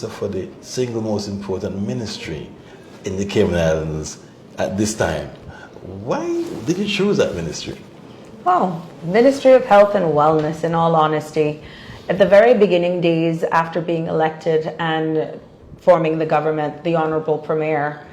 minister for the single most important ministry in the Cayman Islands at this time. Why did you choose that ministry? Well, Ministry of Health and Wellness, in all honesty, at the very beginning days after being elected and forming the government, the Honourable Premier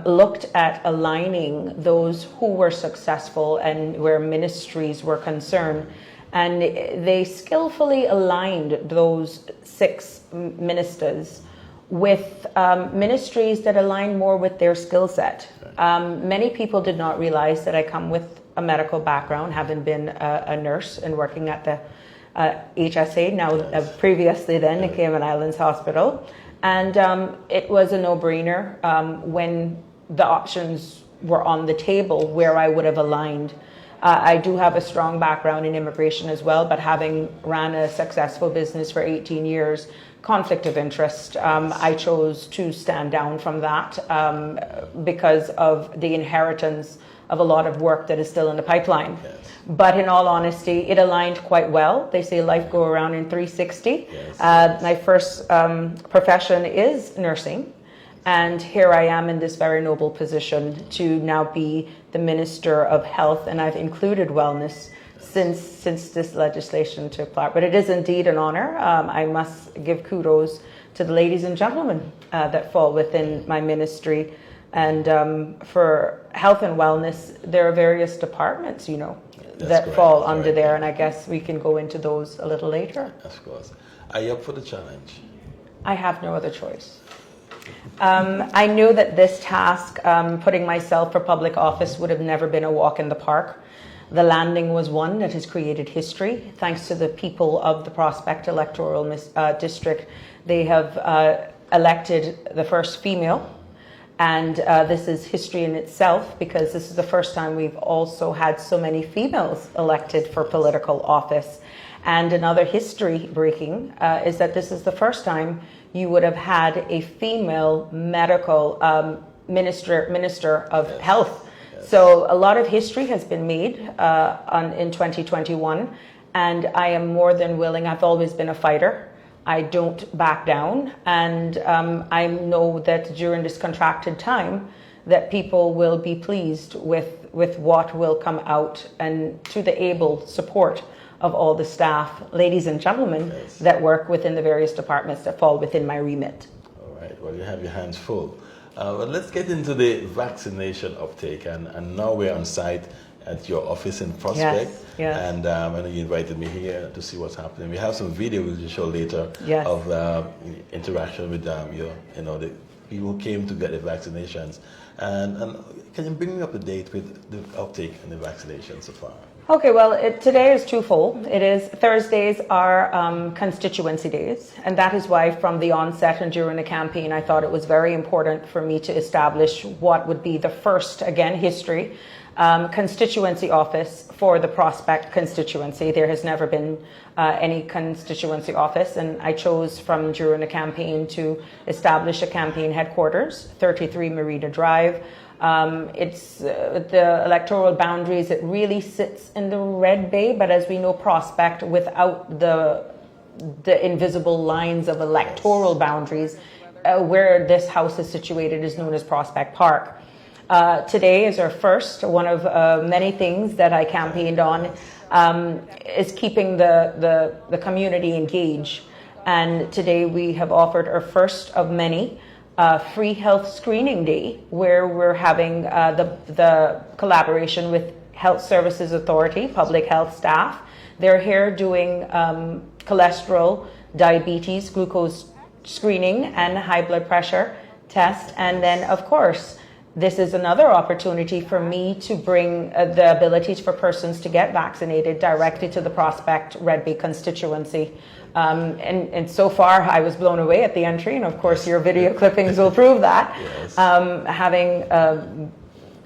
looked at aligning those who were successful and where ministries were concerned. And they skillfully aligned those 6 ministers with ministries that align more with their skill set. Many people did not realize that I come with a medical background, having been a nurse and working at the HSA, now previously then the Cayman Islands Hospital. And it was a no-brainer when the options were on the table where I would have aligned. I do have a strong background in immigration as well, but having ran a successful business for 18 years, conflict of interest, I chose to stand down from that because of the inheritance of a lot of work that is still in the pipeline. Yes. But in all honesty, it aligned quite well. They say life go around in 360. Yes. My first profession is nursing. And here I am in this very noble position to now be the Minister of Health, and I've included wellness since this legislation took part. But it is indeed an honor. I must give kudos to the ladies and gentlemen that fall within my ministry. And for health and wellness, there are various departments, you know, that fall under there, and I guess we can go into those a little later. Of course. Are you up for the challenge? I have no other choice. I know that this task, putting myself for public office, would have never been a walk in the park. The landing was one that has created history. Thanks to the people of the Prospect electoral district, they have elected the first female. And this is history in itself, because this is the first time we've also had so many females elected for political office. And another history breaking is that this is the first time you would have had a female medical minister of health. Yes. So a lot of history has been made in 2021, and I am more than willing. I've always been a fighter. I don't back down, and I know that during this contracted time that people will be pleased with what will come out, and to the able support of all the staff, ladies and gentlemen, yes, that work within the various departments that fall within my remit. All right, well, you have your hands full. But let's get into the vaccination uptake, and now we're on site at your office in Prospect. Yes, yes. And I know you invited me here to see what's happening. We have some video we'll show later, yes, of interaction with the people who came to get the vaccinations. And can you bring me up to date with the uptake and the vaccination so far? Okay, well, today is twofold. It is Thursdays are constituency days, and that is why from the onset and during the campaign, I thought it was very important for me to establish what would be the first, again, history, constituency office for the Prospect constituency. There has never been any constituency office, and I chose from during the campaign to establish a campaign headquarters, 33 Marina Drive. It's the electoral boundaries. It really sits in the Red Bay, but as we know, Prospect, without the invisible lines of electoral boundaries, where this house is situated is known as Prospect Park. Today is our first, one of many things that I campaigned on, is keeping the community engaged. And today we have offered our first of many free health screening day, where we're having the collaboration with Health Services Authority, public health staff. They're here doing cholesterol, diabetes, glucose screening, and high blood pressure test. And then, of course, this is another opportunity for me to bring the ability for persons to get vaccinated directly to the Prospect Red Bay constituency. And so far, I was blown away at the entry, and of course, your video clippings will prove that. Yes.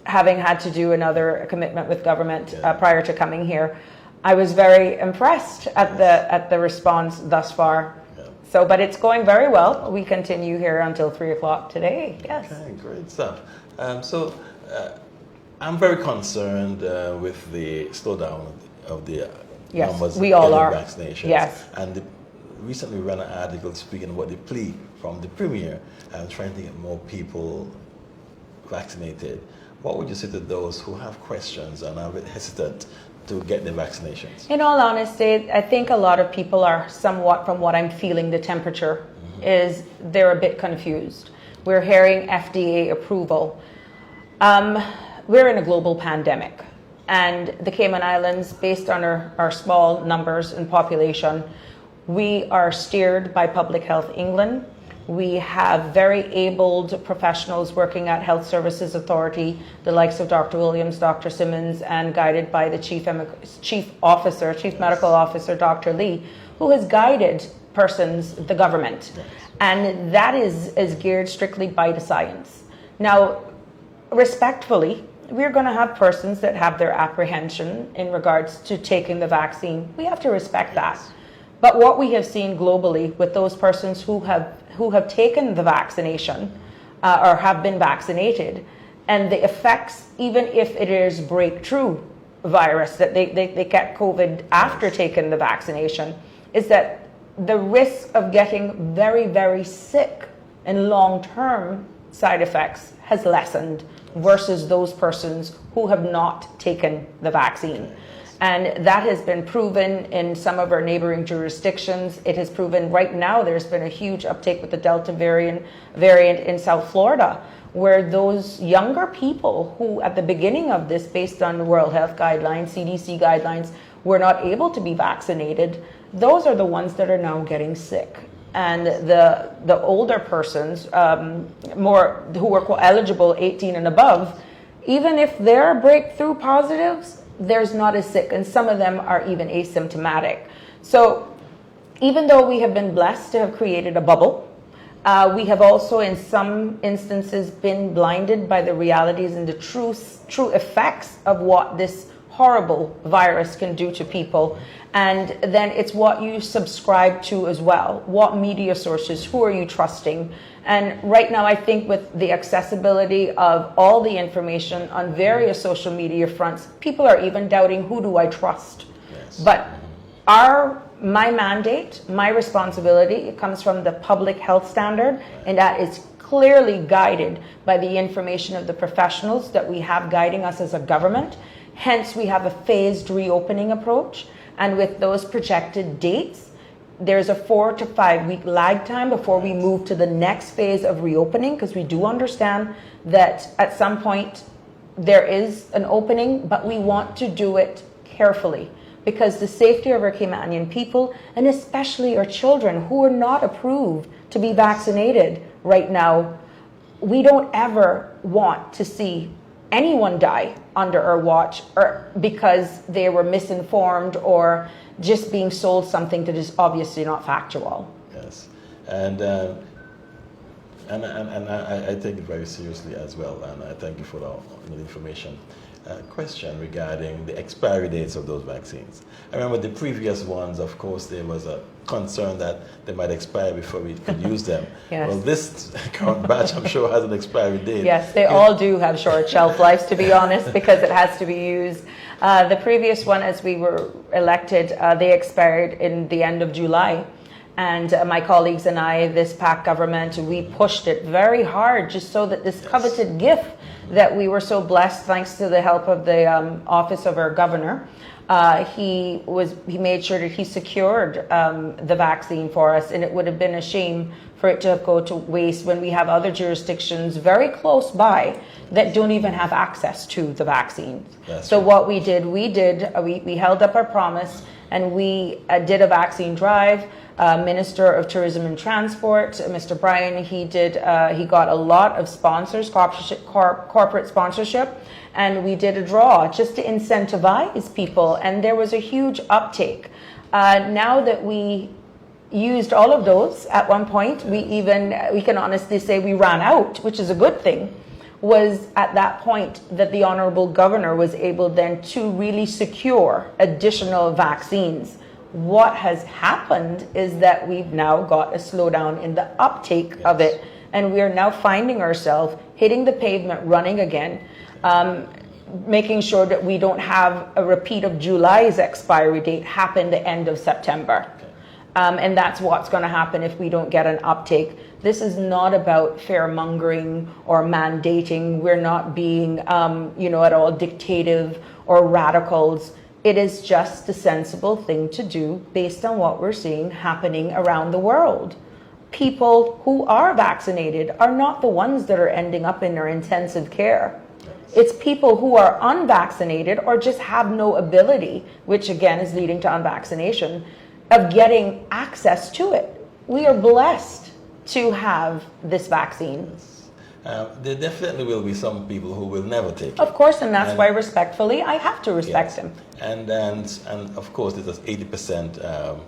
Having had to do another commitment with government prior to coming here, I was very impressed at the response thus far. So, but it's going very well. We continue here until 3 o'clock today. Yes. Okay, great stuff. I'm very concerned with the slowdown of the numbers we all of are. Vaccinations. Yes. And recently ran an article speaking about the plea from the Premier and trying to get more people vaccinated. What would you say to those who have questions and are a bit hesitant to get the vaccinations? In all honesty, I think a lot of people are somewhat, from what I'm feeling, the temperature is they're a bit confused. We're hearing FDA approval. We're in a global pandemic, and the Cayman Islands, based on our small numbers and population, we are steered by Public Health England. We have very abled professionals working at Health Services Authority, the likes of Dr. Williams, Dr. Simmons, and guided by the Chief Medical Officer, Dr. Lee, who has guided the government. And that is geared strictly by the science. Now, respectfully, we're going to have persons that have their apprehension in regards to taking the vaccine. We have to respect that. But what we have seen globally with those persons who have taken the vaccination or have been vaccinated, and the effects, even if it is breakthrough virus that they get COVID after taking the vaccination, is that the risk of getting very, very sick and long-term side effects has lessened versus those persons who have not taken the vaccine. And that has been proven in some of our neighboring jurisdictions. It has proven right now there's been a huge uptake with the Delta variant in South Florida, where those younger people who at the beginning of this, based on the World Health Guidelines, CDC guidelines, were not able to be vaccinated, those are the ones that are now getting sick. And the older persons, more who were eligible, 18 and above, even if they're breakthrough positives, there's not as sick, and some of them are even asymptomatic. So even though we have been blessed to have created a bubble, we have also in some instances been blinded by the realities and the true effects of what this horrible virus can do to people. And then it's what you subscribe to as well. What media sources, who are you trusting? And right now I think with the accessibility of all the information on various social media fronts, people are even doubting, who do I trust? Yes. But my mandate, my responsibility, it comes from the public health standard, and that is clearly guided by the information of the professionals that we have guiding us as a government. Hence, we have a phased reopening approach. And with those projected dates, there's a 4 to 5 week lag time before we move to the next phase of reopening, because we do understand that at some point there is an opening, but we want to do it carefully, because the safety of our Caymanian people, and especially our children who are not approved to be vaccinated right now, we don't ever want to see anyone die under our watch, or because they were misinformed or just being sold something that is obviously not factual. Yes, and I take it very seriously as well, and I thank you for the information. Question regarding the expiry dates of those vaccines. I remember the previous ones, of course, there was a concern that they might expire before we could use them. Yes. Well, this current batch, I'm sure, has an expiry date. Yes, they all do have short shelf lives, to be honest, because it has to be used. The previous one, as we were elected, they expired in the end of July. And my colleagues and I, this PAC government, we pushed it very hard just so that this coveted gift that we were so blessed, thanks to the help of the office of our governor, he made sure that he secured the vaccine for us, and it would have been a shame for it to go to waste when we have other jurisdictions very close by that don't even have access to the vaccine. So what we did, we held up our promise, and we did a vaccine drive. Minister of Tourism and Transport, Mr. Brian, he got a lot of sponsors, corporate sponsorship, and we did a draw just to incentivize people, and there was a huge uptake. Now that we used all of those at one point, we can honestly say we ran out, which is a good thing, was at that point that the Honorable Governor was able then to really secure additional vaccines. What has happened is that we've now got a slowdown in the uptake of it, and we are now finding ourselves hitting the pavement, running again, making sure that we don't have a repeat of July's expiry date happen the end of September. And that's what's going to happen if we don't get an uptake. This is not about fear-mongering or mandating. We're not being, at all dictative or radicals. It is just the sensible thing to do based on what we're seeing happening around the world. People who are vaccinated are not the ones that are ending up in our intensive care. It's people who are unvaccinated or just have no ability, which again is leading to unvaccination, of getting access to it. We are blessed to have this vaccine. There definitely will be some people who will never take it. Of course, and that's why respectfully, I have to respect them. And of course, there's this 80%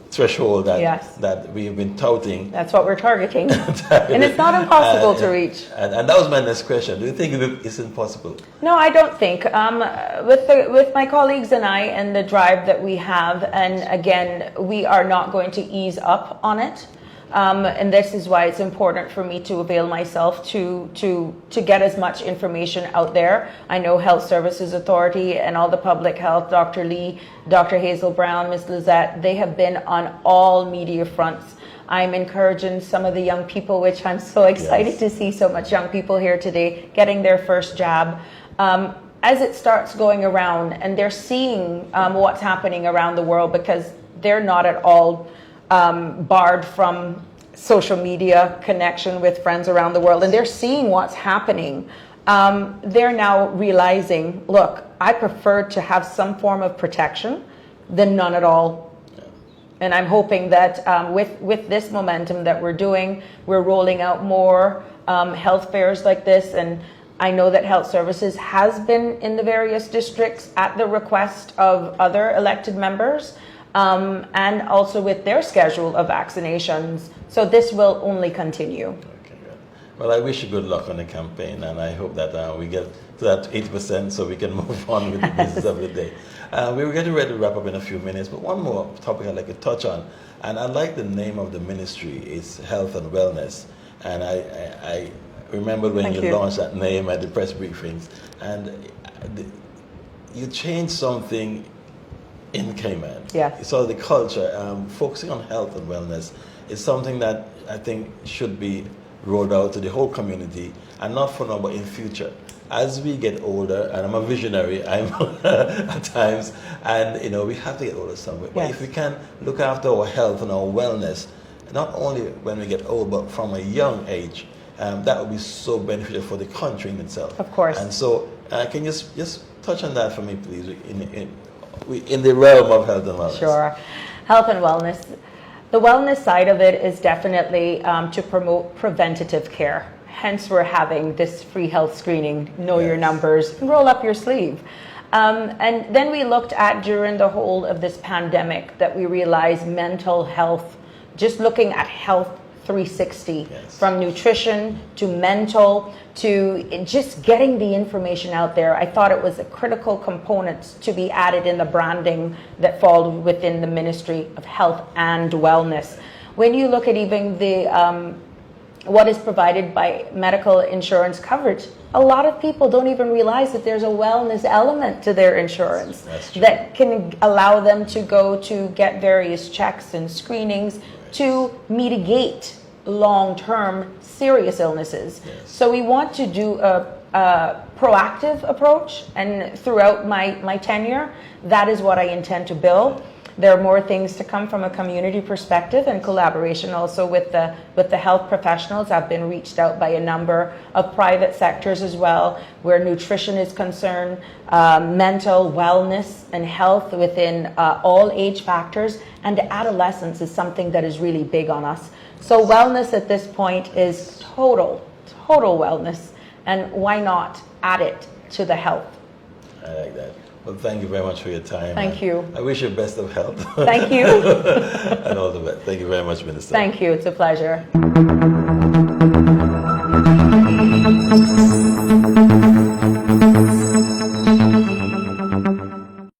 threshold that we've been touting. That's what we're targeting. And it's not impossible to reach. And that was my next question. Do you think it's impossible? No, I don't think. With my colleagues and I and the drive that we have, and again, we are not going to ease up on it. And this is why it's important for me to avail myself to get as much information out there. I know Health Services Authority and all the public health, Dr. Lee, Dr. Hazel Brown, Ms. Lizette, they have been on all media fronts. I'm encouraging some of the young people, which I'm so excited to see so much young people here today getting their first jab. As it starts going around and they're seeing what's happening around the world, because they're not at all barred from social media connection with friends around the world, and they're seeing what's happening. They're now realizing, look, I prefer to have some form of protection than none at all. And I'm hoping that with this momentum that we're doing, we're rolling out more health fairs like this. And I know that Health Services has been in the various districts at the request of other elected members. And also with their schedule of vaccinations. So this will only continue. Okay, good. Well, I wish you good luck on the campaign, and I hope that we get to that 80% so we can move on with the business of the day. We were getting ready to wrap up in a few minutes, but one more topic I'd like to touch on, and I like the name of the ministry. It's Health and Wellness, and I remember when you launched that name at the press briefings, and you changed something in Cayman. Yeah. So the culture, focusing on health and wellness, is something that I think should be rolled out to the whole community, and not for now, but in future. As we get older, and I'm a visionary, I'm at times, and we have to get older somewhere. But if we can look after our health and our wellness, not only when we get old, but from a young age, that would be so beneficial for the country in itself. Of course. And so, can you just touch on that for me, please, in the realm of health and wellness? Sure. Health and wellness. The wellness side of it is definitely to promote preventative care. Hence, we're having this free health screening, know your numbers, and roll up your sleeve. And then we looked at, during the whole of this pandemic, that we realized mental health, just looking at health 360, from nutrition to mental to just getting the information out there. I thought it was a critical component to be added in the branding that falls within the Ministry of Health and Wellness. When you look at even the what is provided by medical insurance coverage, a lot of people don't even realize that there's a wellness element to their insurance that can allow them to go to get various checks and screenings to mitigate long-term serious illnesses. So we want to do a proactive approach, and throughout my tenure, that is what I intend to build. There are more things to come from a community perspective, and collaboration also with the health professionals. I've been reached out by a number of private sectors as well, where nutrition is concerned, mental wellness and health within all age factors, and adolescence is something that is really big on us. So wellness at this point is total wellness, and why not add it to the health? I like that. Well, thank you very much for your time. Thank you. I wish you best of health. Thank you. And all the best. Thank you very much, Minister. Thank you. It's a pleasure.